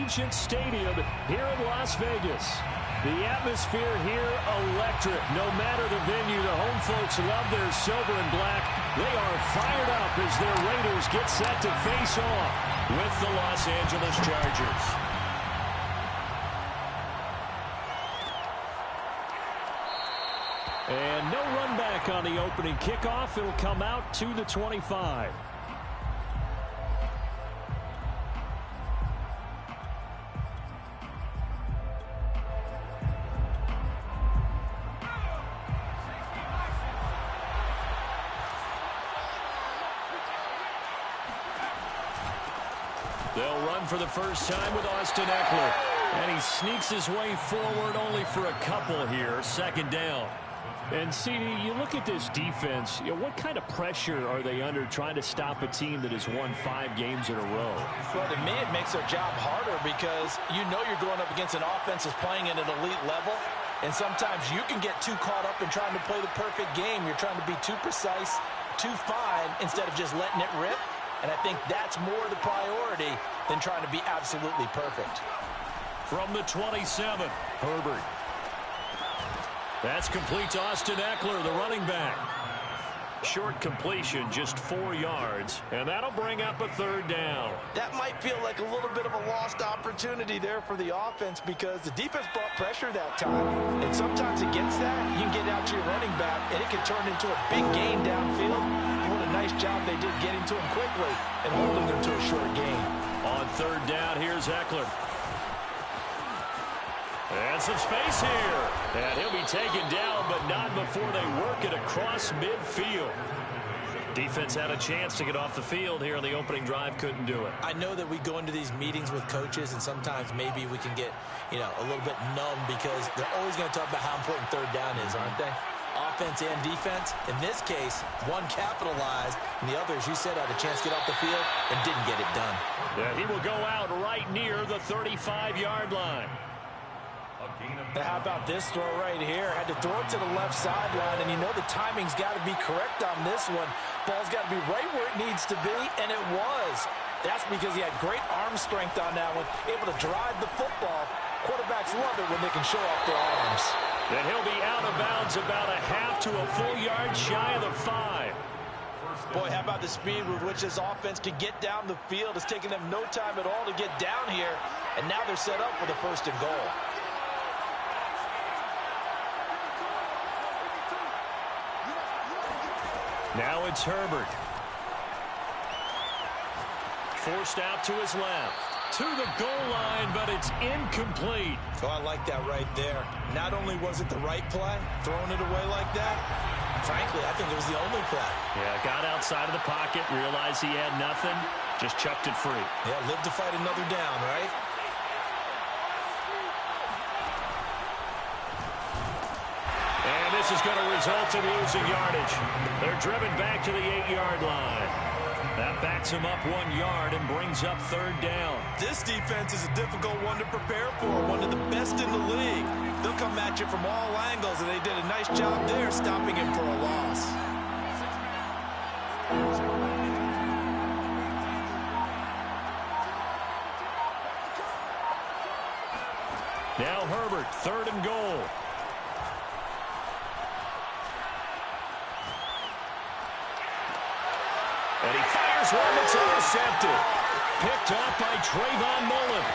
Allegiant Stadium here in Las Vegas. The atmosphere here electric. No matter the venue, the home folks love their silver and black. They are fired up as their Raiders get set to face off with the Los Angeles Chargers. And no run back on the opening kickoff. It'll come out to the 25. They'll run for the first time with Austin Eckler. And he sneaks his way forward only for a couple here. Second down. And, CD, you look at this defense, what kind of pressure are they under trying to stop a team that has won 5 games in a row? Well, to me, it makes their job harder because you know you're going up against an offense that's playing at an elite level. And sometimes you can get too caught up in trying to play the perfect game. You're trying to be too precise, too fine, instead of just letting it rip. And I think that's more the priority than trying to be absolutely perfect. From the 27, Herbert. That's complete to Austin Eckler, the running back. Short completion, just 4 yards, and that'll bring up a third down. That might feel like a little bit of a lost opportunity there for the offense because the defense brought pressure that time. And sometimes against that, you can get out to your running back, and it can turn into a big gain downfield. What a nice job they did getting to him quickly and holding them to a short gain. On third down, here's Eckler. And some space here. And he'll be taken down, but not before they work it across midfield. Defense had a chance to get off the field here on the opening drive, couldn't do it. I know that we go into these meetings with coaches, and sometimes maybe we can get, a little bit numb because they're always going to talk about how important third down is, aren't they? Offense and defense. In this case, one capitalized, and the other, as you said, had a chance to get off the field and didn't get it done. Yeah, he will go out right near the 35-yard line. Now, how about this throw right here? Had to throw it to the left sideline, and the timing's got to be correct on this one. Ball's got to be right where it needs to be, and it was. That's because he had great arm strength on that one, able to drive the football. Quarterbacks love it when they can show off their arms. Then he'll be out of bounds about a half to a full yard shy of the 5. Boy, how about the speed with which this offense can get down the field? It's taken them no time at all to get down here, and now they're set up for the 1st and goal. Now it's Herbert. Forced out to his left. To the goal line, but it's incomplete. Oh, I like that right there. Not only was it the right play, throwing it away like that, frankly, I think it was the only play. Yeah, got outside of the pocket, realized he had nothing, just chucked it free. Yeah, live to fight another down, right? And this is going to result in losing yardage. They're driven back to the 8-yard line. That backs him up 1 yard and brings up third down. This defense is a difficult one to prepare for, one of the best in the league. They'll come at you from all angles, and they did a nice job there stopping him for a loss. Now Herbert, 3rd and goal. And he fires one that's intercepted. Picked up by Trayvon Mullen.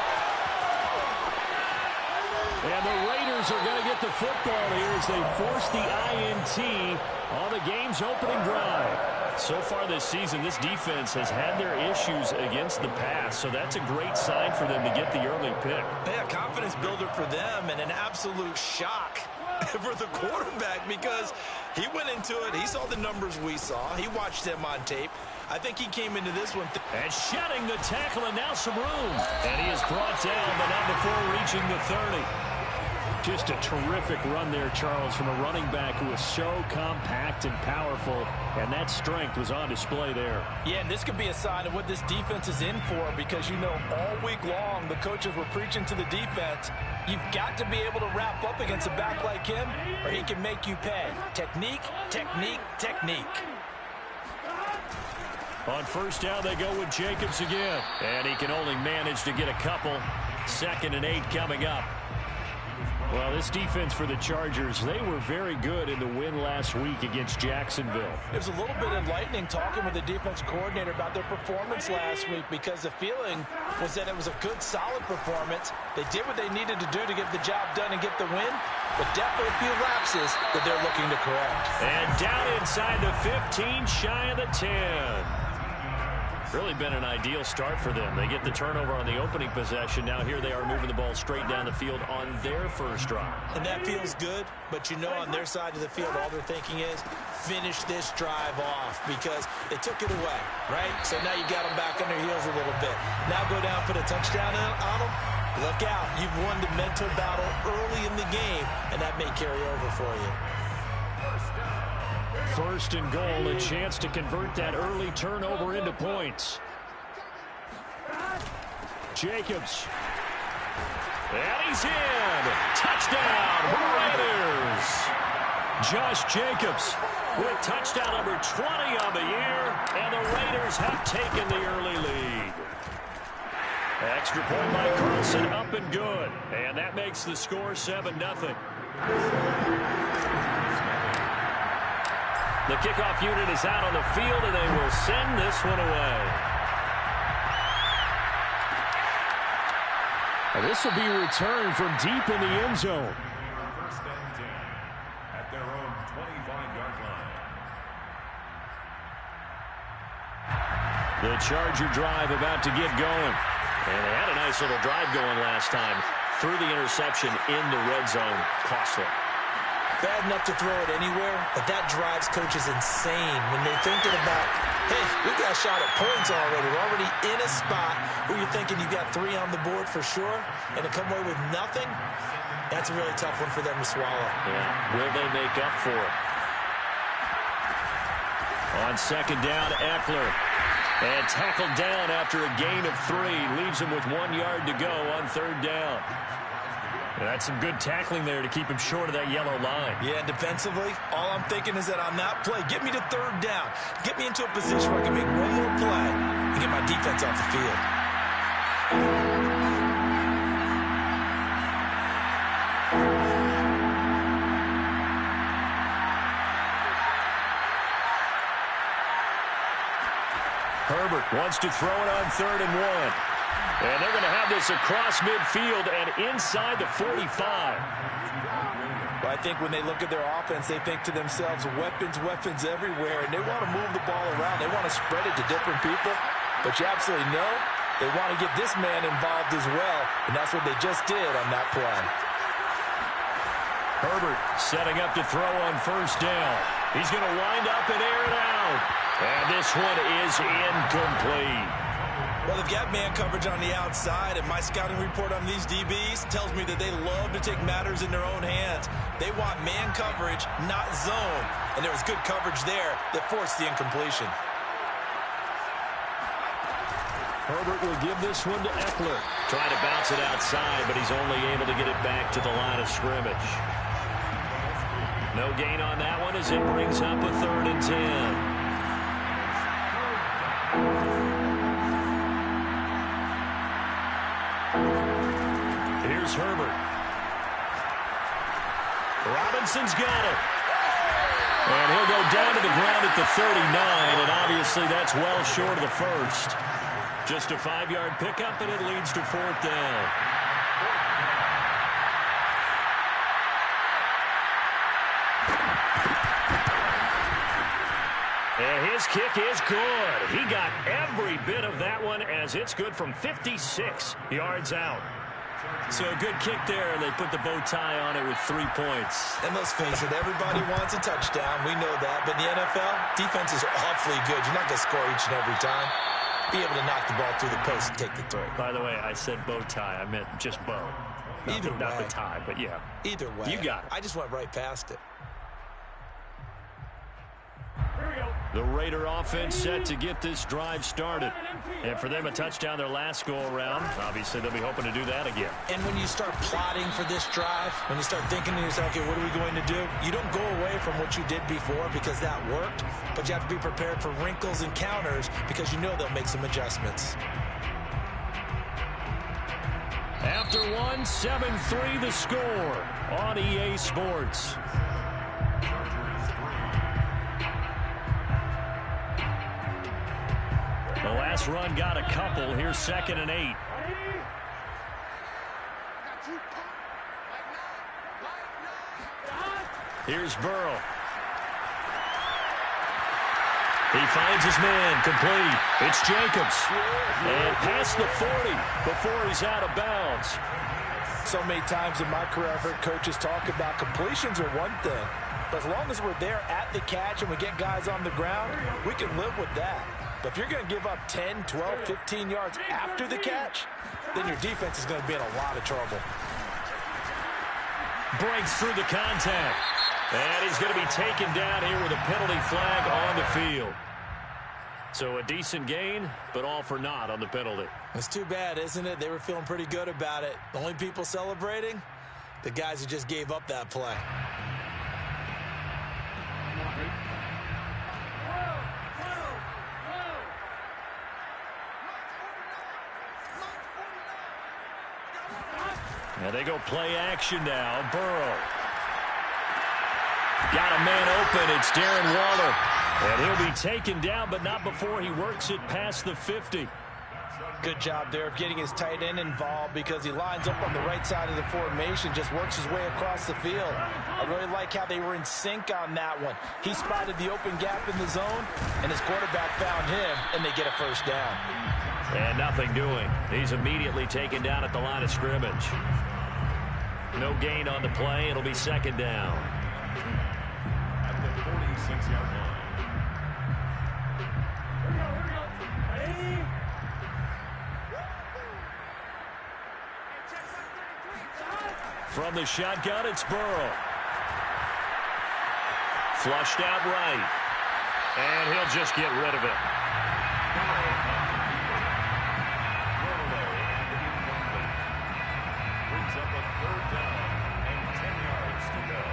And the Raiders are going to get the football here as they force the INT on the game's opening drive. So far this season, this defense has had their issues against the pass, so that's a great sign for them to get the early pick. Yeah, confidence builder for them and an absolute shock for the quarterback because he went into it. He saw the numbers we saw. He watched them on tape. I think he came into this one. And shedding the tackle, and now some room. And he is brought down, but not before reaching the 30. Just a terrific run there, Charles, from a running back who is so compact and powerful, and that strength was on display there. Yeah, and this could be a sign of what this defense is in for because, all week long the coaches were preaching to the defense, you've got to be able to wrap up against a back like him or he can make you pay. Technique, technique, technique. On first down, they go with Jacobs again. And he can only manage to get a couple. 2nd and 8 coming up. Well, this defense for the Chargers, they were very good in the win last week against Jacksonville. It was a little bit enlightening talking with the defensive coordinator about their performance last week, because the feeling was that it was a good, solid performance. They did what they needed to do to get the job done and get the win, but definitely a few lapses that they're looking to correct. And down inside the 15, shy of the 10. Really been an ideal start for them. They get the turnover on the opening possession. Now here they are moving the ball straight down the field on their first drive. And that feels good, but you know on their side of the field, all they're thinking is finish this drive off, because they took it away, right? So now you got them back on their heels a little bit. Now go down, put a touchdown on them. Look out. You've won the mental battle early in the game, and that may carry over for you. 1st and goal, a chance to convert that early turnover into points. Jacobs. And he's in. Touchdown, Raiders. Josh Jacobs with touchdown number 20 on the year, and the Raiders have taken the early lead. Extra point by Carlson, up and good. And that makes the score 7-0. The kickoff unit is out on the field, and they will send this one away. And this will be returned from deep in the end zone. 1st and 10 at their own 25-yard line. The Charger drive about to get going. And they had a nice little drive going last time. Threw the interception in the red zone. Costly. Bad enough to throw it anywhere, but that drives coaches insane when they're thinking about, hey, we got a shot at points already. We're already in a spot where you're thinking you got 3 on the board for sure, and to come away with nothing, that's a really tough one for them to swallow. Yeah. Will they make up for it? On 2nd down, Eckler. And tackled down after a gain of 3. Leaves him with 1 yard to go on 3rd down. That's some good tackling there to keep him short of that yellow line. Yeah, defensively, all I'm thinking is that on that play, get me to 3rd down. Get me into a position where I can make one more play and get my defense off the field. Herbert wants to throw it on 3rd and 1. And they're going to have this across midfield and inside the 45. But I think when they look at their offense, they think to themselves, weapons, weapons everywhere, and they want to move the ball around. They want to spread it to different people. But you absolutely know they want to get this man involved as well, and that's what they just did on that play. Herbert setting up to throw on 1st down. He's going to wind up and air it out. And this one is incomplete. Well, they've got man coverage on the outside, and my scouting report on these DBs tells me that they love to take matters in their own hands. They want man coverage, not zone. And there was good coverage there that forced the incompletion. Herbert will give this one to Eckler. Trying to bounce it outside, but he's only able to get it back to the line of scrimmage. No gain on that one as it brings up a 3rd and 10. Here's Herbert. Robinson's got it. And he'll go down to the ground at the 39, and obviously that's well short of the first. Just a 5-yard pickup, and it leads to 4th down. And his kick is good. He got every bit of that one as it's good from 56 yards out. So a good kick there, and they put the bow tie on it with 3 points. And let's face it, everybody wants a touchdown. We know that. But in the NFL, defenses are awfully good. You're not going to score each and every time. Be able to knock the ball through the post and take the throw. By the way, I said bow tie. I meant just bow. Not the tie, but yeah. Either way. You got it. I just went right past it. The Raider offense set to get this drive started. And for them, a touchdown their last go-around. Obviously, they'll be hoping to do that again. And when you start plotting for this drive, when you start thinking to yourself, okay, what are we going to do? You don't go away from what you did before because that worked, but you have to be prepared for wrinkles and counters because you know they'll make some adjustments. After one, 7-3 the score on EA Sports. The last run got a couple. Here's 2nd and 8. Here's Burrow. He finds his man, complete. It's Jacobs. And past the 40 before he's out of bounds. So many times in my career, I've heard coaches talk about completions are one thing. But as long as we're there at the catch and we get guys on the ground, we can live with that. But if you're going to give up 10, 12, 15 yards after the catch, then your defense is going to be in a lot of trouble. Breaks through the contact. And he's going to be taken down here with a penalty flag on the field. So a decent gain, but all for naught on the penalty. It's too bad, isn't it? They were feeling pretty good about it. The only people celebrating, the guys who just gave up that play. And they go play action now. Burrow. Got a man open. It's Darren Waller. And he'll be taken down, but not before he works it past the 50. Good job there of getting his tight end involved because he lines up on the right side of the formation, just works his way across the field. I really like how they were in sync on that one. He spotted the open gap in the zone, and his quarterback found him, and they get a first down. And nothing doing. He's immediately taken down at the line of scrimmage. No gain on the play. It'll be 2nd down. At the 46-yard line. From the shotgun, it's Burrow. Flushed out right. And he'll just get rid of it. Brings up a 3rd down and 10 yards to go.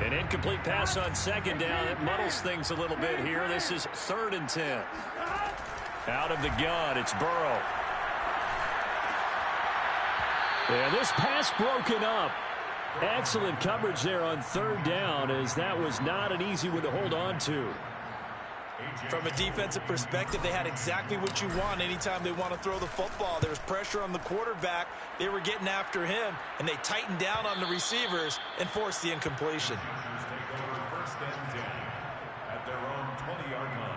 An incomplete pass on 2nd down. It muddles things a little bit here. This is 3rd and 10. Out of the gun, it's Burrow. And this pass broken up. Excellent coverage there on 3rd down, as that was not an easy one to hold on to. From a defensive perspective, they had exactly what you want anytime they want to throw the football. There was pressure on the quarterback. They were getting after him, and they tightened down on the receivers and forced the incompletion. Take over 1st and 10 at their own 20-yard line.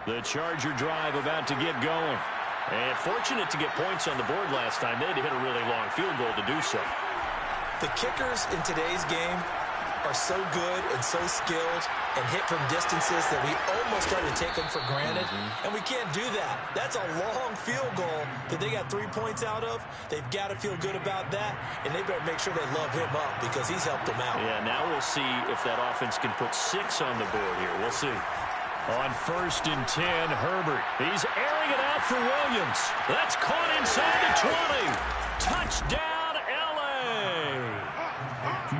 The Charger drive about to get going. And fortunate to get points on the board last time. They had to hit a really long field goal to do so. The kickers in today's game are so good and so skilled and hit from distances that we almost start to take them for granted. And we can't do that. That's a long field goal that they got 3 points out of. They've got to feel good about that, and they better make sure they love him up because he's helped them out. Yeah, now we'll see if that offense can put 6 on the board here. We'll see. On 1st and 10, Herbert. He's airing it out for Williams. That's caught inside the 20. Touchdown, L.A.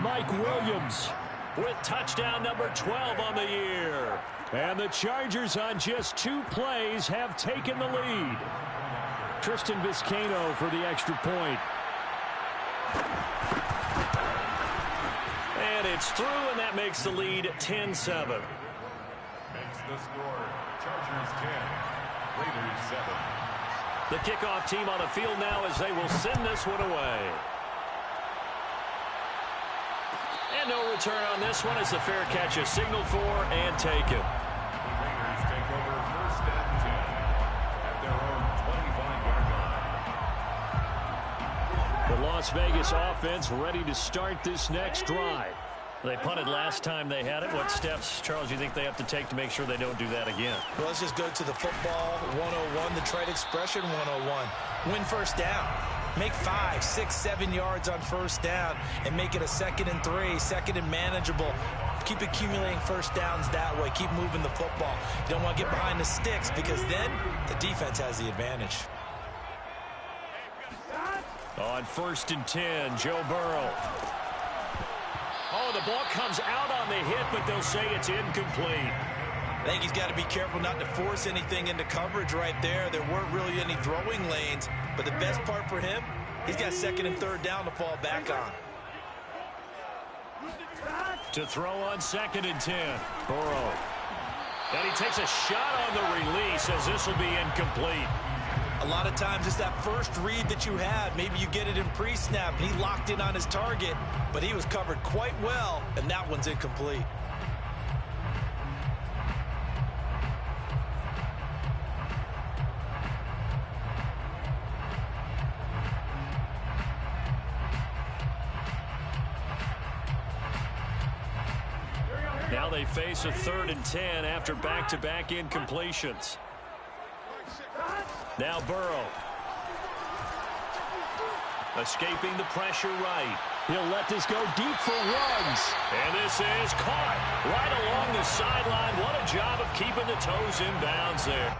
Mike Williams with touchdown number 12 on the year. And the Chargers on just 2 plays have taken the lead. Tristan Vizcaino for the extra point. And it's through, and that makes the lead 10-7. Makes the score Chargers 10, Raiders 7. The kickoff team on the field now as they will send this one away. And no return on this one as the fair catch is signaled for and taken. The Raiders take over 1st and 10 at their own 25-yard line. The Las Vegas offense ready to start this next drive. They punted last time they had it. What steps, Charles, do you think they have to take to make sure they don't do that again? Well, let's just go to the football 101, the trade expression 101. Win 1st down. Make 5, 6, 7 yards on 1st down and make it a 2nd and 3, 2nd and manageable. Keep accumulating 1st downs that way. Keep moving the football. You don't want to get behind the sticks because then the defense has the advantage. On 1st and 10, Joe Burrow. Oh, the ball comes out on the hit, but they'll say it's incomplete. I think he's got to be careful not to force anything into coverage right there. There weren't really any throwing lanes, but the best part for him, he's got second and third down to fall back on. To throw on 2nd and 10. Burrow. And he takes a shot on the release as this will be incomplete. A lot of times it's that first read that you have. Maybe you get it in pre-snap, and he locked in on his target, but he was covered quite well, and that one's incomplete. Now they face a 3rd and 10 after back-to-back incompletions. Now Burrow. Escaping the pressure right. He'll let this go deep for Ruggs. And this is caught right along the sideline. What a job of keeping the toes in bounds there.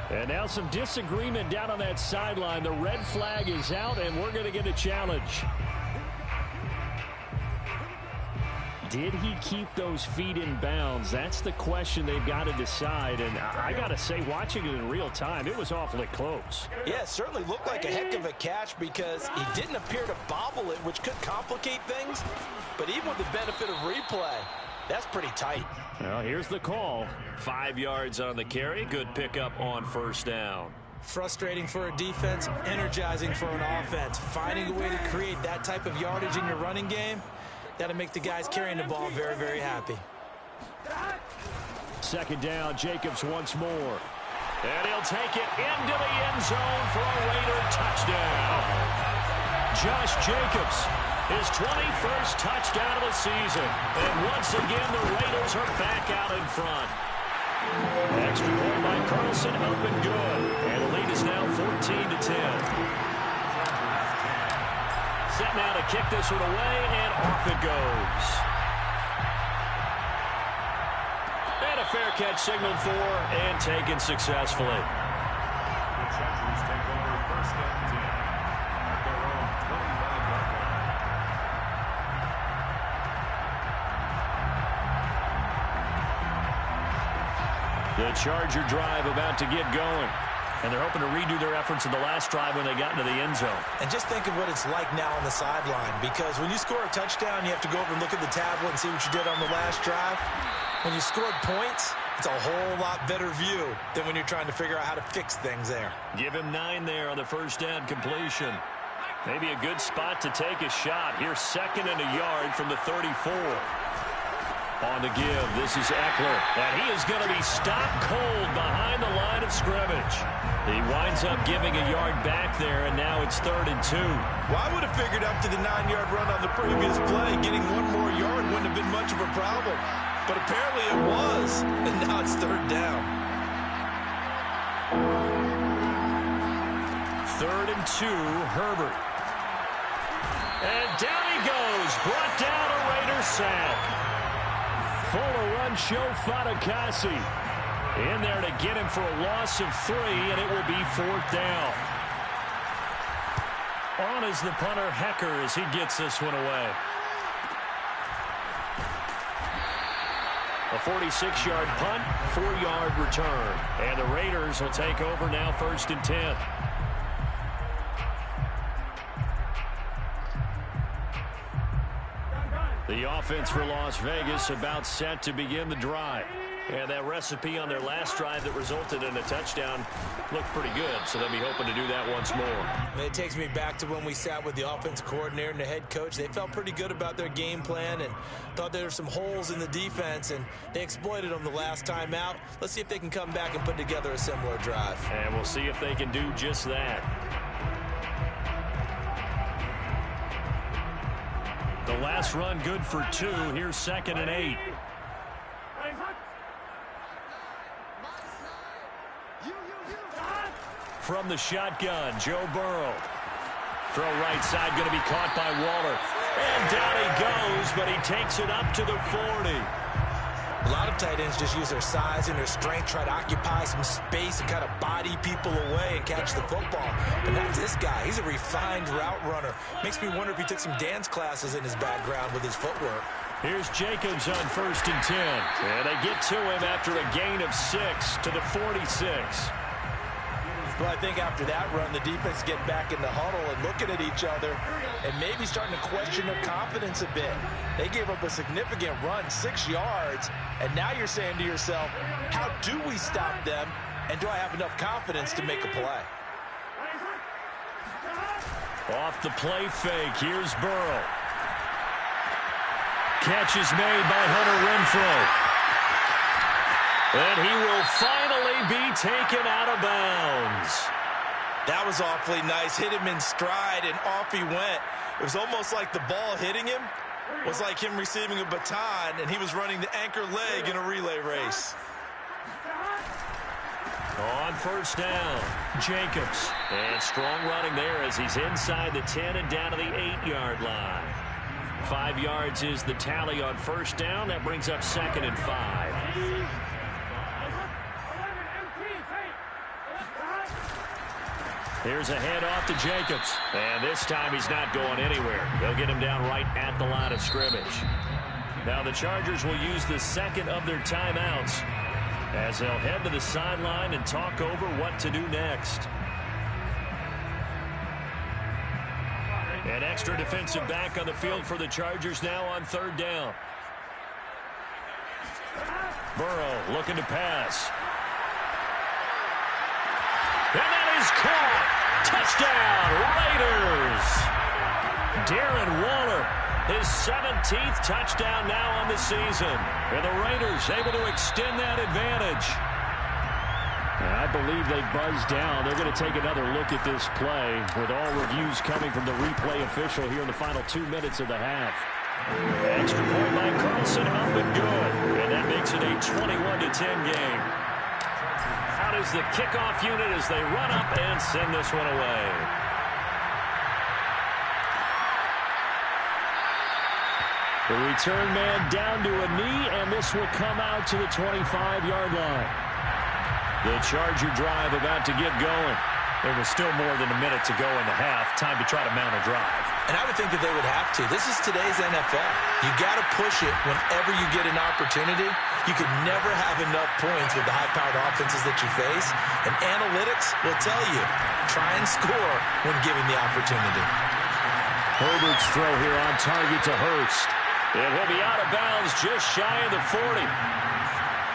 And now some disagreement down on that sideline. The red flag is out, and we're going to get a challenge. Did he keep those feet in bounds? That's the question they've got to decide. And I got to say, watching it in real time, it was awfully close. Yeah, it certainly looked like a heck of a catch because he didn't appear to bobble it, which could complicate things. But even with the benefit of replay, that's pretty tight. Well, here's the call. 5 yards on the carry. Good pickup on 1st down. Frustrating for a defense, energizing for an offense. Finding a way to create that type of yardage in your running game, that'll make the guys carrying the ball very, very happy. 2nd down, Jacobs once more. And he'll take it into the end zone for a Raider touchdown. Josh Jacobs, his 21st touchdown of the season. And once again, the Raiders are back out in front. Extra point by Carlson, up and good. And the lead is now 14-10. Set now to kick this one away, and off it goes. And a fair catch signaled for and taken successfully. The Chargers take over 1st and 10 at their own 25-yard line. The Charger drive about to get going. And they're hoping to redo their efforts in the last drive when they got into the end zone. And just think of what it's like now on the sideline, because when you score a touchdown, you have to go over and look at the tablet and see what you did on the last drive. When you scored points, it's a whole lot better view than when you're trying to figure out how to fix things there. Give him 9 there on the 1st down completion. Maybe a good spot to take a shot. Here's 2nd and a yard from the 34. On the give, this is Eckler, and he is going to be stopped cold behind the line of scrimmage. He winds up giving a yard back there, and now it's 3rd and 2. Well, I would have figured up to the 9-yard run on the previous play, getting 1 more yard wouldn't have been much of a problem. But apparently it was, and now it's 3rd down. 3rd and 2, Herbert. And down he goes, brought down a Raider sack. Fuller run show Fatukasi in there to get him for a loss of 3, and it will be 4th down. On is the punter, Hecker, as he gets this one away. A 46-yard punt, 4-yard return. And the Raiders will take over now 1st and 10. The offense for Las Vegas about set to begin the drive. And that recipe on their last drive that resulted in a touchdown looked pretty good, so they'll be hoping to do that once more. It takes me back to when we sat with the offensive coordinator and the head coach. They felt pretty good about their game plan and thought there were some holes in the defense, and they exploited them the last time out. Let's see if they can come back and put together a similar drive. And we'll see if they can do just that. The last run good for 2. Here's 2nd and 8. From the shotgun, Joe Burrow. Throw right side, going to be caught by Waller. And down he goes, but he takes it up to the 40. A lot of tight ends just use their size and their strength, try to occupy some space and kind of body people away and catch the football. But not this guy. He's a refined route runner. Makes me wonder if he took some dance classes in his background with his footwork. Here's Jacobs on 1st and 10. And they get to him after a gain of 6 to the 46. Well, I think after that run, the defense get back in the huddle and looking at each other and maybe starting to question their confidence a bit. They gave up a significant run, 6 yards, and now you're saying to yourself, how do we stop them, and do I have enough confidence to make a play? Off the play fake, here's Burrow. Catch is made by Hunter Renfrow. And he will finally be taken out of bounds. That was awfully nice. Hit him in stride, and off he went. It was almost like the ball hitting him was like him receiving a baton, and he was running the anchor leg in a relay race. On 1st down, Jacobs. And strong running there as he's inside the 10 and down to the 8-yard line. 5 yards is the tally on 1st down. That brings up 2nd and 5. Here's a handoff to Jacobs. And this time he's not going anywhere. They'll get him down right at the line of scrimmage. Now the Chargers will use the 2nd of their timeouts as they'll head to the sideline and talk over what to do next. An extra defensive back on the field for the Chargers now on 3rd down. Burrow looking to pass. And that is caught. Touchdown, Raiders. Darren Waller, his 17th touchdown now on the season. And the Raiders able to extend that advantage. And I believe they buzzed down. They're going to take another look at this play with all reviews coming from the replay official here in the final 2 minutes of the half. Extra point by Carlson, up and good. And that makes it a 21-10 game. Out is the kickoff unit as they run up and send this one away. The return man down to a knee, and this will come out to the 25-yard line. The Charger drive about to get going. There was still more than a minute to go in the half. Time to try to mount a drive. And I would think that they would have to. This is today's NFL. You got to push it whenever you get an opportunity. You could never have enough points with the high-powered offenses that you face. And analytics will tell you, try and score when given the opportunity. Herbert's throw here on target to Hurst. And he'll be out of bounds just shy of the 40.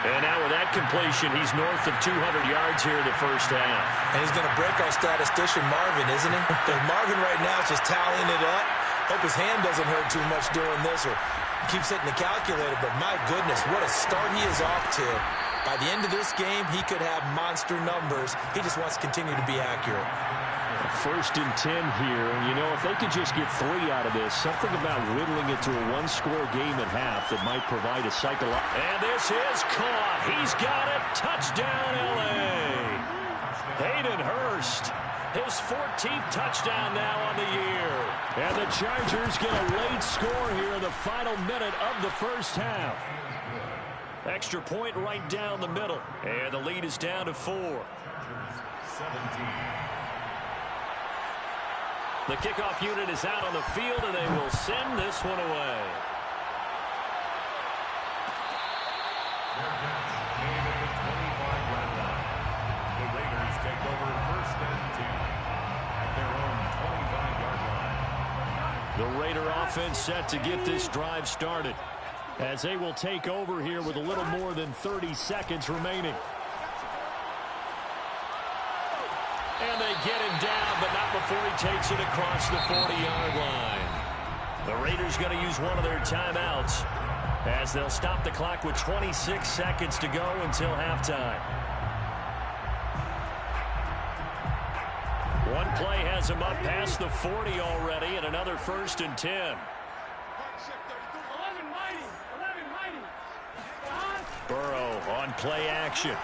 And now with that completion, he's north of 200 yards here in the 1st half. And he's going to break our statistician Marvin, isn't he? Because Marvin right now is just tallying it up. Hope his hand doesn't hurt too much doing this or keeps hitting the calculator. But my goodness, what a start he is off to. By the end of this game, he could have monster numbers. He just wants to continue to be accurate. 1st and 10 here, and you know, if they could just get 3 out of this, something about whittling it to a 1-score game at half that might provide a psychological. And this is caught. He's got it. Touchdown, L.A. Hayden Hurst, his 14th touchdown now on the year. And the Chargers get a late score here in the final minute of the 1st half. Extra point right down the middle, and the lead is down to 4. 17. The kickoff unit is out on the field, and they will send this one away. Game at the 25-yard line. The Raiders take over 1st and 10 at their own 25-yard line. The Raider offense set to get this drive started as they will take over here with a little more than 30 seconds remaining. And they get him down, but not before he takes it across the 40-yard line. The Raiders going to use one of their timeouts as they'll stop the clock with 26 seconds to go until halftime. One play has him up past the 40 already, and another 1st and 10. Burrow on play action.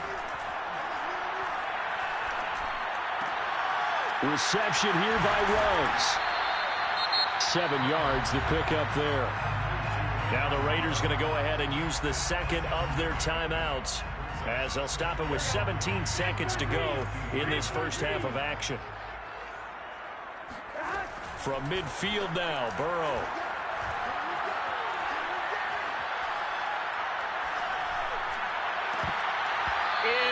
Reception here by Ruggs. 7 yards to pick up there. Now the Raiders going to go ahead and use the second of their timeouts as they'll stop it with 17 seconds to go in this first half of action. From midfield now, Burrow.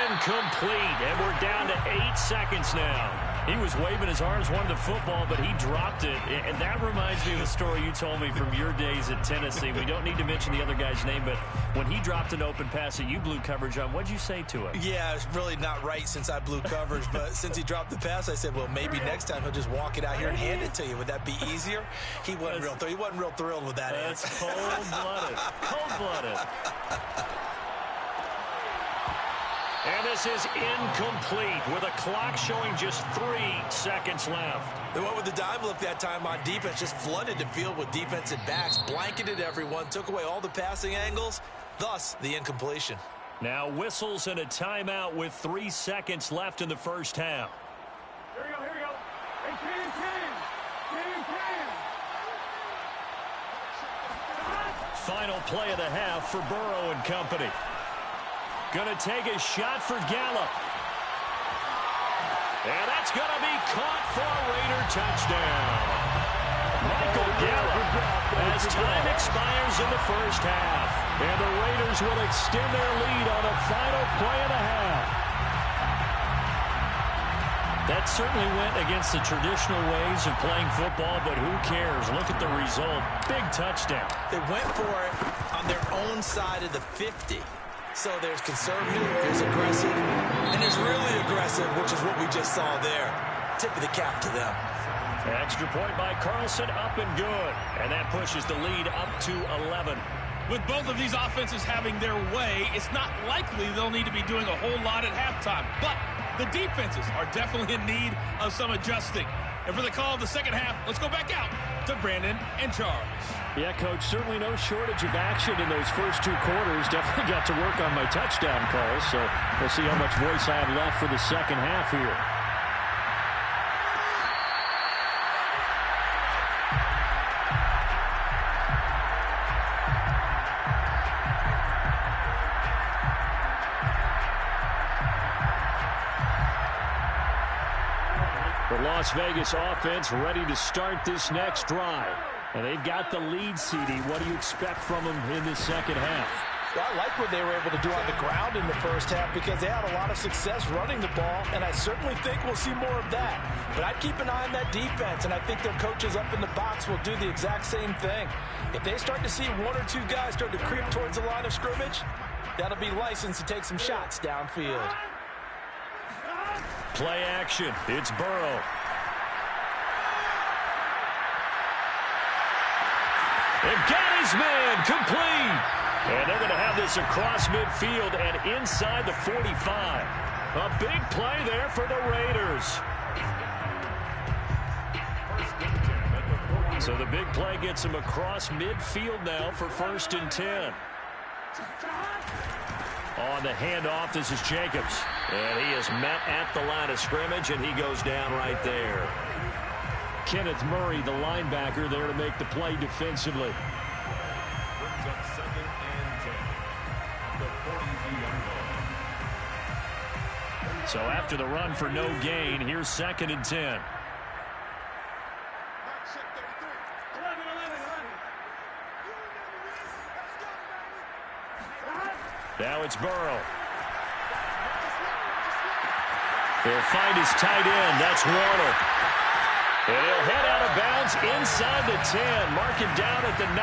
Incomplete, and we're down to 8 seconds now. He was waving his arms, wanted the football, but he dropped it. And that reminds me of the story you told me from your days at Tennessee. We don't need to mention the other guy's name, but when he dropped an open pass that you blew coverage on, what'd you say to him? Yeah, it's really not right since I blew coverage, but since he dropped the pass, I said, well, maybe next time he'll just walk it out here and hand it to you. Would that be easier? He wasn't real thrilled with that answer. That's cold-blooded. Cold-blooded. And this is incomplete with a clock showing just 3 seconds left. They went with the dive look that time on defense, just flooded the field with defensive backs, blanketed everyone, took away all the passing angles, thus the incompletion. Now whistles and a timeout with 3 seconds left in the first half. Here we go. Hey, Final play of the half for Burrow and company. Going to take a shot for Gallup. And that's going to be caught for a Raider touchdown. Michael Gallup as time expires in the first half. And the Raiders will extend their lead on the final play of the half. That certainly went against the traditional ways of playing football, but who cares? Look at the result. Big touchdown. They went for it on their own side of the 50. So there's conservative, there's aggressive, and there's really aggressive, which is what we just saw there. Tip of the cap to them. Extra point by Carlson, up and good. And that pushes the lead up to 11. With both of these offenses having their way, it's not likely they'll need to be doing a whole lot at halftime. But the defenses are definitely in need of some adjusting. And for the call of the second half, let's go back out to Brandon and Charles. Yeah, Coach, certainly no shortage of action in those first 2 quarters. Definitely got to work on my touchdown calls, so we'll see how much voice I have left for the second half here. The Las Vegas offense ready to start this next drive. And they've got the lead, CD. What do you expect from them in this second half? Well, I like what they were able to do on the ground in the first half because they had a lot of success running the ball, and I certainly think we'll see more of that. But I'd keep an eye on that defense, and I think their coaches up in the box will do the exact same thing. If they start to see 1 or 2 guys start to creep towards the line of scrimmage, that'll be license to take some shots downfield. Play action. It's Burrow. They've got his man complete. And they're going to have this across midfield and inside the 45. A big play there for the Raiders. So the big play gets him across midfield now for 1st and 10. On the handoff, this is Jacobs. And he is met at the line of scrimmage, and he goes down right there. Kenneth Murray, the linebacker, there to make the play defensively. Brings up 2nd and 10. The 40-yard line. So after the run for no gain, here's 2nd and 10. Now it's Burrow. He'll find his tight end. That's Warner. And he'll head out of bounds inside the 10. Mark him down at the 9.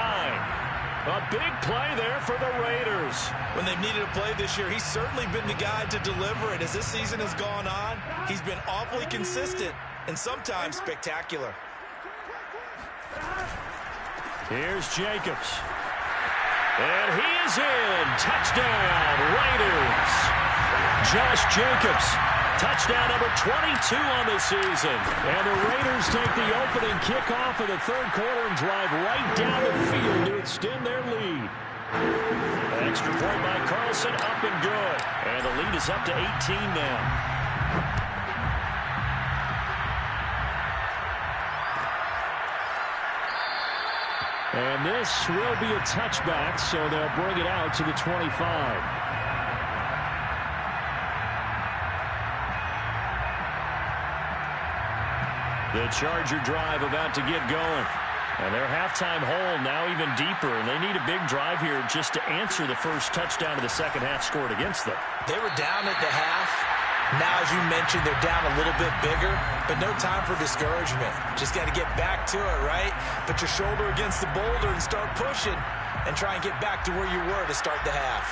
A big play there for the Raiders. When they've needed a play this year, he's certainly been the guy to deliver it. As this season has gone on, he's been awfully consistent and sometimes spectacular. Here's Jacobs. And he is in. Touchdown, Raiders. Josh Jacobs. Touchdown number 22 on the season. And the Raiders take the opening kickoff of the 3rd quarter and drive right down the field to extend their lead. Extra point by Carlson, up and good. And the lead is up to 18 now. And this will be a touchback, so they'll bring it out to the 25. The Charger drive about to get going. And their halftime hole now even deeper, and they need a big drive here just to answer the first touchdown of the second half scored against them. They were down at the half. Now, as you mentioned, they're down a little bit bigger, but no time for discouragement. Just got to get back to it, right? Put your shoulder against the boulder and start pushing and try and get back to where you were to start the half.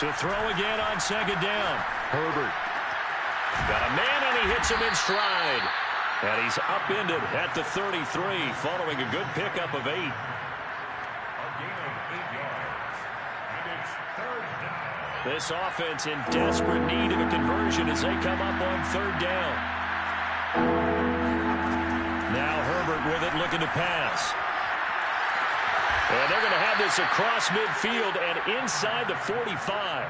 To throw again on second down. Herbert. Got a man, and he hits him in stride. And he's upended at the 33, following a good pickup of 8. A gain of 8 yards. And it's third down. This offense in desperate need of a conversion as they come up on third down. Now Herbert with it, looking to pass. And they're going to have this across midfield and inside the 45.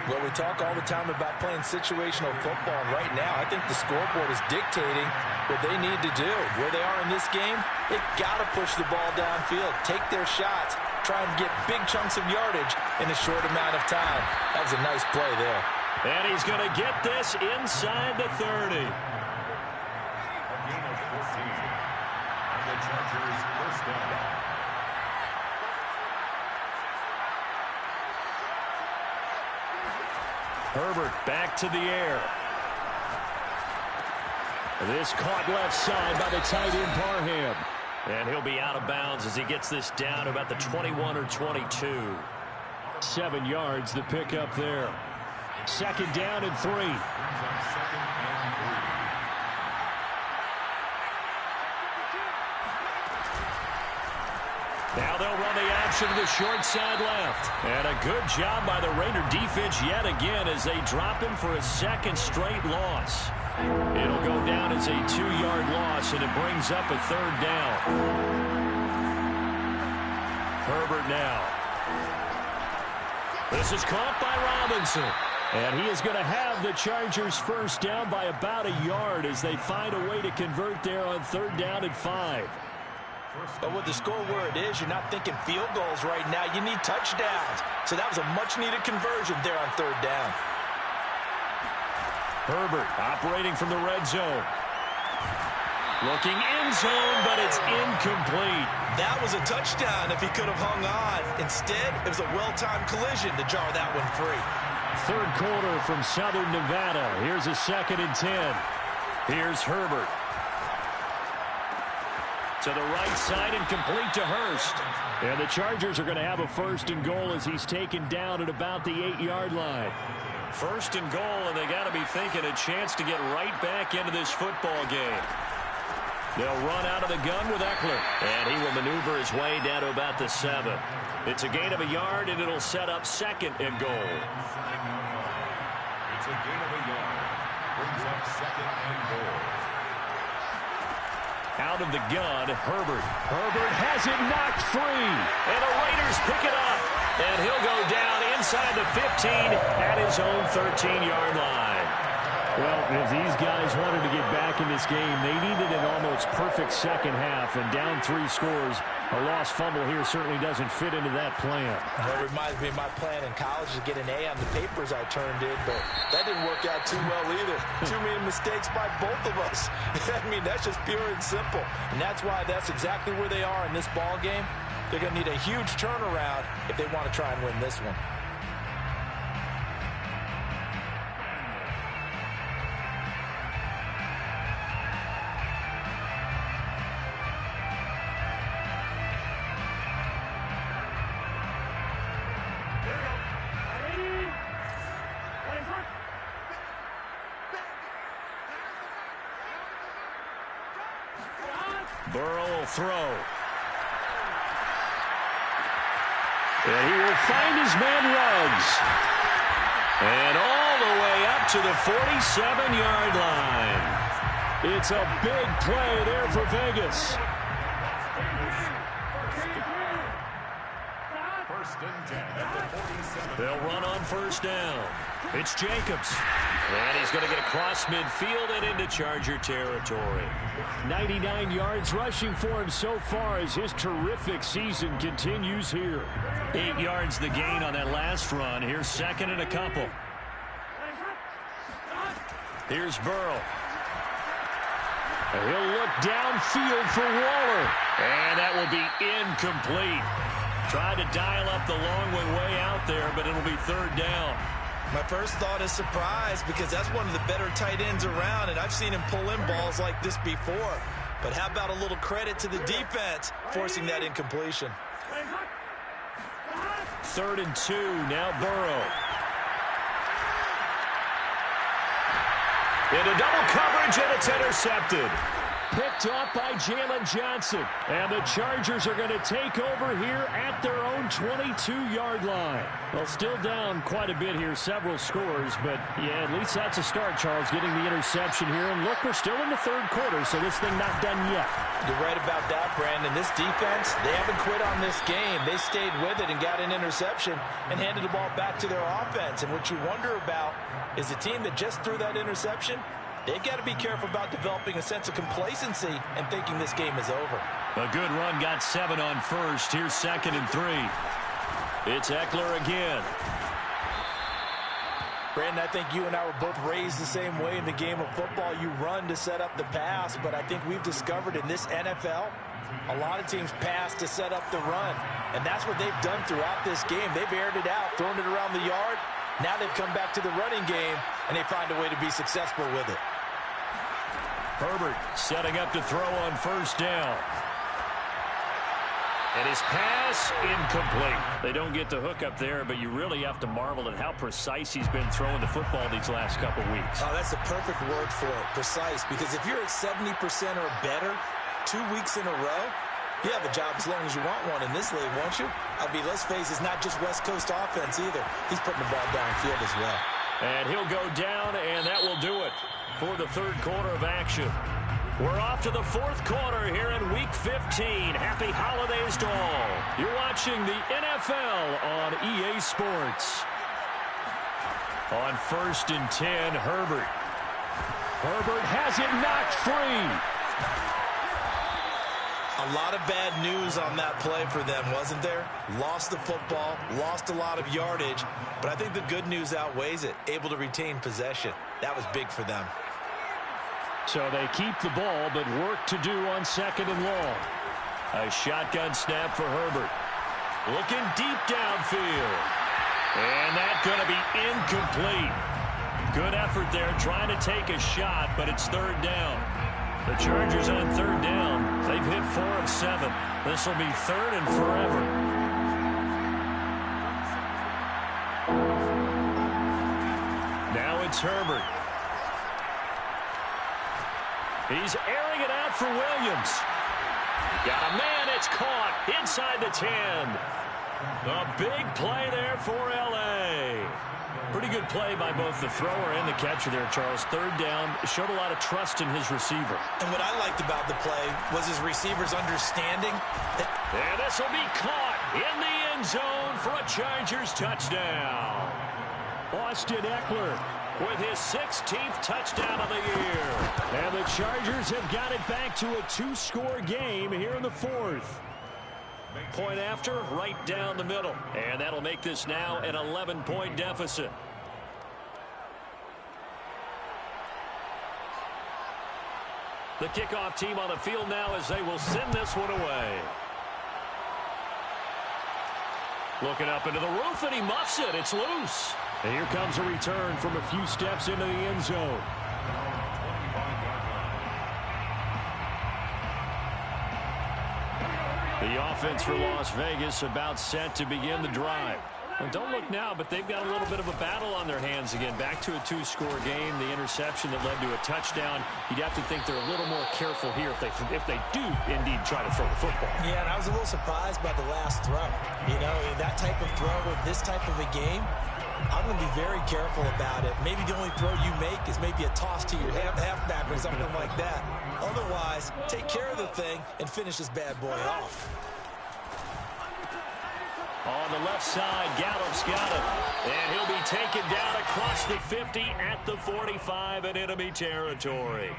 Well, we talk all the time about playing situational football, and right now I think the scoreboard is dictating what they need to do. Where they are in this game, they've got to push the ball downfield, take their shots, try and get big chunks of yardage in a short amount of time. That was a nice play there. And he's going to get this inside the 30. A gain of 14. And the Chargers first down. Herbert back to the air. This caught left side by the tight end Parham. And he'll be out of bounds as he gets this down about the 21 or 22. 7 yards the pick up there. Second down and 3. Now they'll run the action to the short side left. And a good job by the Raider defense yet again as they drop him for a second straight loss. It'll go down as a 2-yard loss, and it brings up a third down. Herbert now. This is caught by Robinson. And he is going to have the Chargers first down by about a yard as they find a way to convert there on third down and 5. But with the score where it is, you're not thinking field goals right now. You need touchdowns. So that was a much-needed conversion there on third down. Herbert operating from the red zone. Looking end zone, but it's incomplete. That was a touchdown if he could have hung on. Instead, it was a well-timed collision to jar that one free. Third quarter from Southern Nevada. Here's a 2nd and 10. Here's Herbert. To the right side and complete to Hurst. And the Chargers are going to have a 1st and goal as he's taken down at about the 8-yard line. 1st and goal, and they got to be thinking a chance to get right back into this football game. They'll run out of the gun with Eckler, and he will maneuver his way down to about the 7. It's a gain of a yard, and it'll set up 2nd and goal. It's a gain of a yard. Brings up 2nd and goal. Out of the gun, Herbert. Herbert has it knocked free. And the Raiders pick it up. And he'll go down inside the 15 at his own 13-yard line. Well, if these guys wanted to get back in this game, they needed an almost perfect second half. And down 3 scores, a lost fumble here certainly doesn't fit into that plan. That reminds me of my plan in college to get an A on the papers I turned in, but that didn't work out too well either. Too many mistakes by both of us. I mean, that's just pure and simple. And that's why that's exactly where they are in this ball game. They're going to need a huge turnaround if they want to try and win this one. Burrow will throw. And he will find his man Ruggs. And all the way up to the 47-yard line. It's a big play there for Vegas. first and 10 at the 47. They'll run on first down. It's Jacobs. And he's going to get across midfield and into Charger territory. 99 yards rushing for him so far as his terrific season continues here. 8 yards the gain on that last run. Here's second and a couple. Here's Burrow. He'll look downfield for Waller. And that will be incomplete. Tried to dial up the long way out there, but it'll be third down. My first thought is surprise because that's one of the better tight ends around, and I've seen him pull in balls like this before. But how about a little credit to the defense forcing that incompletion? Third and 2, now Burrow. Into double coverage, and it's intercepted. Picked off by Jalen Johnson. And the Chargers are going to take over here at their own 22-yard line. Well, still down quite a bit here, several scores. But, yeah, at least that's a start, Charles, getting the interception here. And, look, we're still in the third quarter, so this thing not done yet. You're right about that, Brandon. This defense, they haven't quit on this game. They stayed with it and got an interception and handed the ball back to their offense. And what you wonder about is the team that just threw that interception, they've got to be careful about developing a sense of complacency and thinking this game is over. A good run, got 7 on first. Here's second and 3. It's Eckler again. Brandon, I think you and I were both raised the same way in the game of football. You run to set up the pass, but I think we've discovered in this NFL, a lot of teams pass to set up the run. And that's what they've done throughout this game. They've aired it out, thrown it around the yard. Now they've come back to the running game, and they find a way to be successful with it. Herbert setting up to throw on first down. And his pass incomplete. They don't get the hook up there, but you really have to marvel at how precise he's been throwing the football these last couple weeks. Oh, that's the perfect word for it, precise. Because if you're at 70% or better 2 weeks in a row, you have a job as long as you want one in this league, won't you? I mean, let's face it, it's not just West Coast offense either. He's putting the ball downfield as well. And he'll go down, and that will do it for the third quarter of action. We're off to the fourth quarter here in Week 15. Happy holidays to all. You're watching the NFL on EA Sports. On first and 10, Herbert. Herbert has it knocked free. A lot of bad news on that play for them, wasn't there? Lost the football, lost a lot of yardage, but I think the good news outweighs it. Able to retain possession. That was big for them. So they keep the ball, but work to do on second and long. A shotgun snap for Herbert. Looking deep downfield. And that's going to be incomplete. Good effort there trying to take a shot, but it's third down. The Chargers on third down. They've hit 4 of 7. This will be third and forever. Now it's Herbert. He's airing it out for Williams. Got a man, it's caught inside the 10. A big play there for L.A. Pretty good play by both the thrower and the catcher there, Charles. Third down, showed a lot of trust in his receiver. And what I liked about the play was his receivers understanding that. And this will be caught in the end zone for a Chargers touchdown. Austin Eckler with his 16th touchdown of the year. And the Chargers have got it back to a 2-score game here in the fourth. Point after, right down the middle. And that'll make this now an 11-point deficit. The kickoff team on the field now as they will send this one away. Looking up into the roof, and he muffs it. It's loose. And here comes a return from a few steps into the end zone. The offense for Las Vegas about set to begin the drive. And don't look now, but they've got a little bit of a battle on their hands again. Back to a 2-score game. The interception that led to a touchdown. You'd have to think they're a little more careful here if they do indeed try to throw the football. Yeah, and I was a little surprised by the last throw. You know, that type of throw with this type of a game, I'm going to be very careful about it. Maybe the only throw you make is maybe a toss to your halfback or something like that. Otherwise, take care of the thing and finish this bad boy off. On the left side, Gallup's got it. And he'll be taken down across the 50 at the 45 in enemy territory.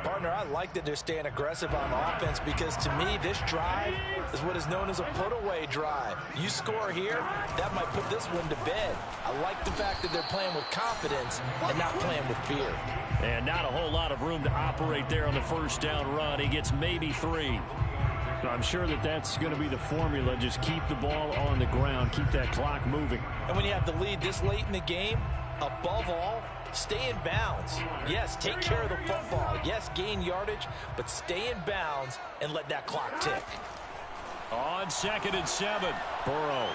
Partner, I like that they're staying aggressive on offense because to me, this drive is what is known as a put-away drive. You score here, that might put this one to bed. I like the fact that they're playing with confidence and not playing with fear. And not a whole lot of room to operate there on the first down run. He gets maybe 3. I'm sure that that's going to be the formula. Just keep the ball on the ground. Keep that clock moving. And when you have the lead this late in the game, above all, stay in bounds. Yes, take care of the football. Yes, gain yardage, but stay in bounds and let that clock tick. On 2nd and 7, Burrow.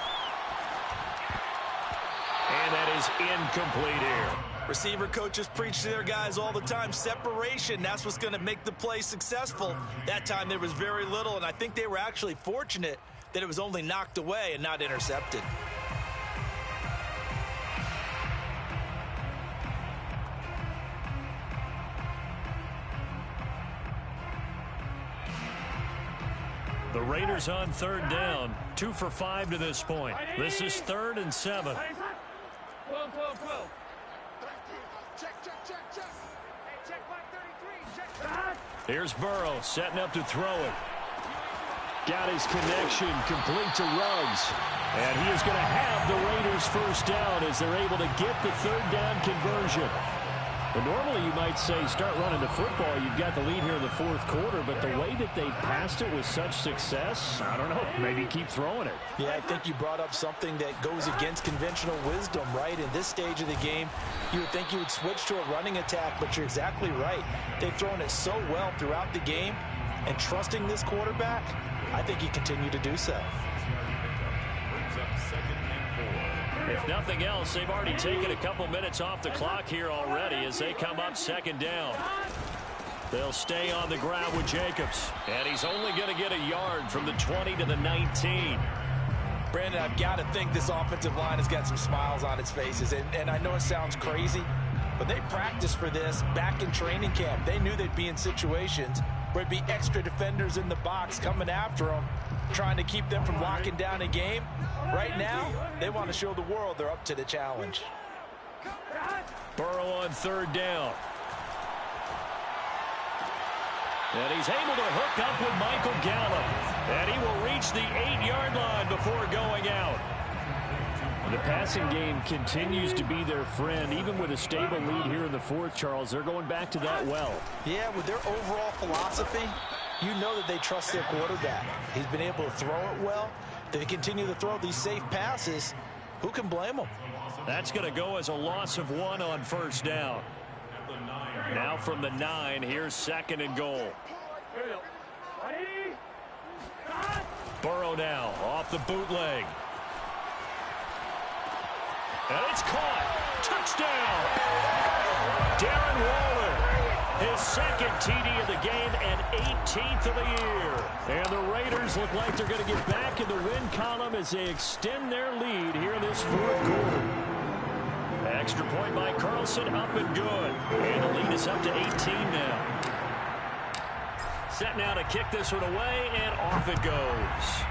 And that is incomplete here. Receiver coaches preach to their guys all the time. Separation, that's what's going to make the play successful. That time there was very little, and I think they were actually fortunate that it was only knocked away and not intercepted. The Raiders on 3rd down. 2 for 5 to this point. This is 3rd and 7. Here's Burrow setting up to throw it. Got his connection complete to Ruggs. And he is going to have the Raiders first down as they're able to get the 3rd down conversion. But normally you might say start running the football. You've got the lead here in the 4th quarter, but the way that they passed it with such success, I don't know, maybe keep throwing it. Yeah, I think you brought up something that goes against conventional wisdom, right? In this stage of the game, you would think you would switch to a running attack, but you're exactly right. They've thrown it so well throughout the game, and trusting this quarterback, I think you continue to do so. If nothing else, they've already taken a couple minutes off the clock here already as they come up 2nd down. They'll stay on the ground with Jacobs, and he's only going to get a yard from the 20 to the 19. Brandon, I've got to think this offensive line has got some smiles on its faces, and I know it sounds crazy, but they practiced for this back in training camp. They knew they'd be in situations where it'd be extra defenders in the box coming after them, trying to keep them from locking down a game. Right now, they want to show the world they're up to the challenge. Burrow on 3rd down. And he's able to hook up with Michael Gallup. And he will reach the 8-yard line before going out. The passing game continues to be their friend. Even with a stable lead here in the 4th, Charles, they're going back to that well. Yeah, with their overall philosophy, you know that they trust their quarterback. He's been able to throw it well. They continue to throw these safe passes. Who can blame them? That's going to go as a loss of 1 on 1st down. Now from the 9, here's 2nd and goal. Burrow now off the bootleg. And it's caught. Touchdown. Darren Waller, his 2nd TD of the game and 18th of the year. And the Raiders look like they're going to get back in the win column as they extend their lead here in this 4th quarter. Extra point by Carlson, up and good. And the lead is up to 18 now. Set now to kick this one away, and off it goes.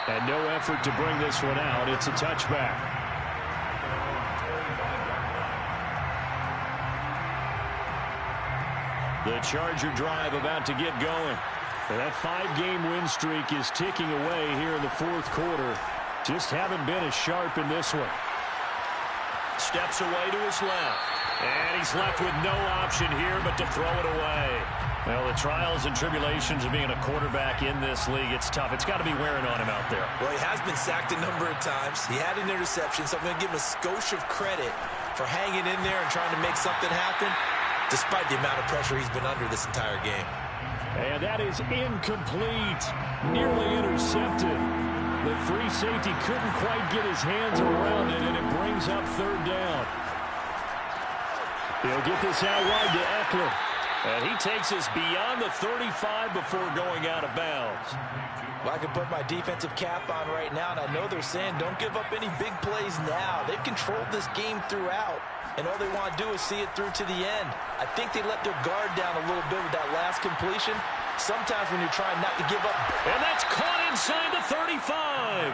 And no effort to bring this one out. It's a touchback. The Charger drive about to get going. And that 5-game win streak is ticking away here in the 4th quarter. Just haven't been as sharp in this one. Steps away to his left. And he's left with no option here but to throw it away. Well, the trials and tribulations of being a quarterback in this league, it's tough. It's got to be wearing on him out there. Well, he has been sacked a number of times. He had an interception, so I'm going to give him a skosh of credit for hanging in there and trying to make something happen, despite the amount of pressure he's been under this entire game. And that is incomplete. Nearly intercepted. The free safety couldn't quite get his hands around it, and it brings up 3rd down. He'll get this out wide to Eckler. And he takes us beyond the 35 before going out of bounds. Well, I can put my defensive cap on right now, and I know they're saying don't give up any big plays now. They've controlled this game throughout, and all they want to do is see it through to the end. I think they let their guard down a little bit with that last completion, sometimes when you're trying not to give up. And that's caught inside the 35.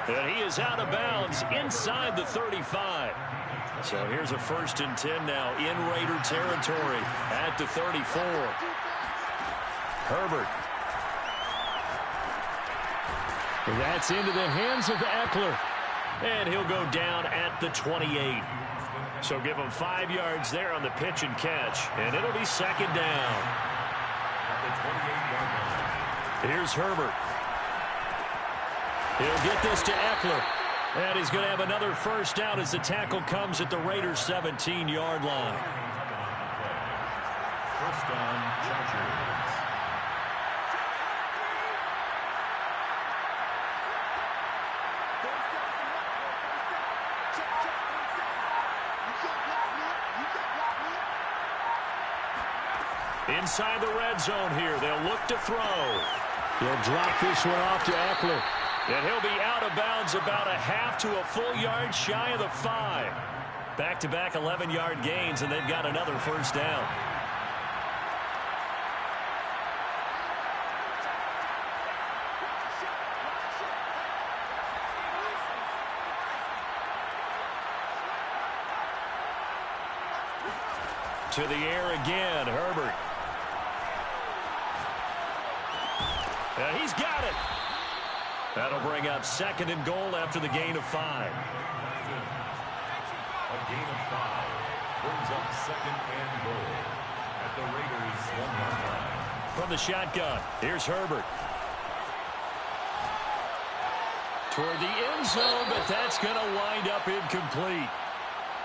And he is out of bounds inside the 35. So here's a 1st and 10 now in Raider territory at the 34. Herbert. That's into the hands of Eckler. And he'll go down at the 28. So give him 5 yards there on the pitch and catch. And it'll be 2nd down. Here's Herbert. He'll get this to Eckler. And he's going to have another 1st down as the tackle comes at the Raiders' 17-yard line. 1st down, Chargers. Inside the red zone here. They'll look to throw. He'll drop this one off to Eckler. And he'll be out of bounds about a half to a full yard shy of the 5. Back-to-back 11-yard gains, and they've got another 1st down. To the air again, Herbert. And he's got it. That'll bring up 2nd and goal after the gain of 5. A gain of 5 brings up 2nd and goal at the Raiders' 1-yard line. From the shotgun, here's Herbert. Toward the end zone, but that's going to wind up incomplete.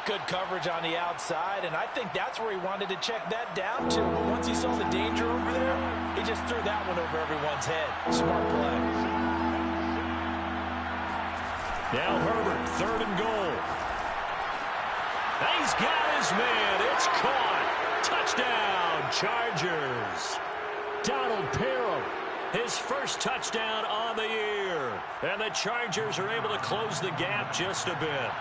Good coverage on the outside, and I think that's where he wanted to check that down to. But once he saw the danger over there, he just threw that one over everyone's head. Smart play. Now Herbert, 3rd and goal. He's got his man. It's caught. Touchdown, Chargers. Donald Parham, his 1st touchdown on the year. And the Chargers are able to close the gap just a bit.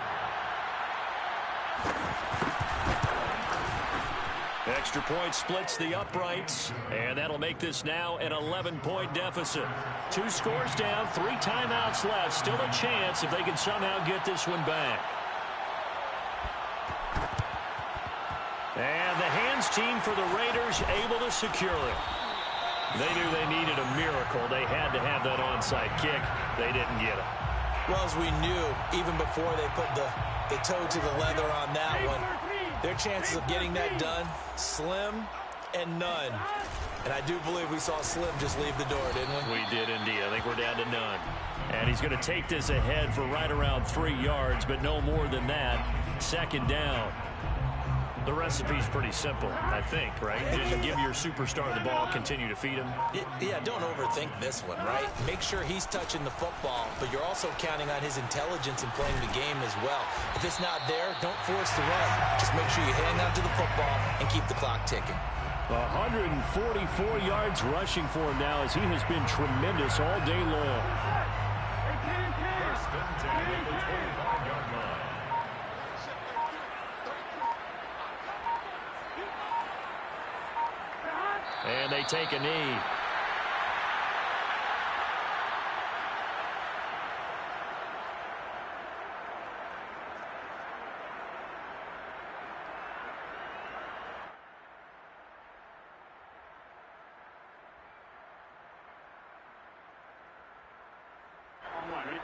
Extra point splits the uprights, and that'll make this now an 11-point deficit. 2 scores down, 3 timeouts left. Still a chance if they can somehow get this one back. And the hands team for the Raiders able to secure it. They knew they needed a miracle. They had to have that onside kick. They didn't get it. Well, as we knew, even before they put the toe to the leather on that one, their chances of getting that done, slim and none. And I do believe we saw Slim just leave the door, didn't we? We did indeed. I think we're down to none. And he's going to take this ahead for right around 3 yards, but no more than that. 2nd down. The recipe's pretty simple, I think, right? Just give your superstar the ball, continue to feed him. Yeah, don't overthink this one, right? Make sure he's touching the football, but you're also counting on his intelligence in playing the game as well. If it's not there, don't force the run. Just make sure you hang on to the football and keep the clock ticking. 144 yards rushing for him now as he has been tremendous all day long. 1st and 10 at the 25-yard line. And they take a knee. All right.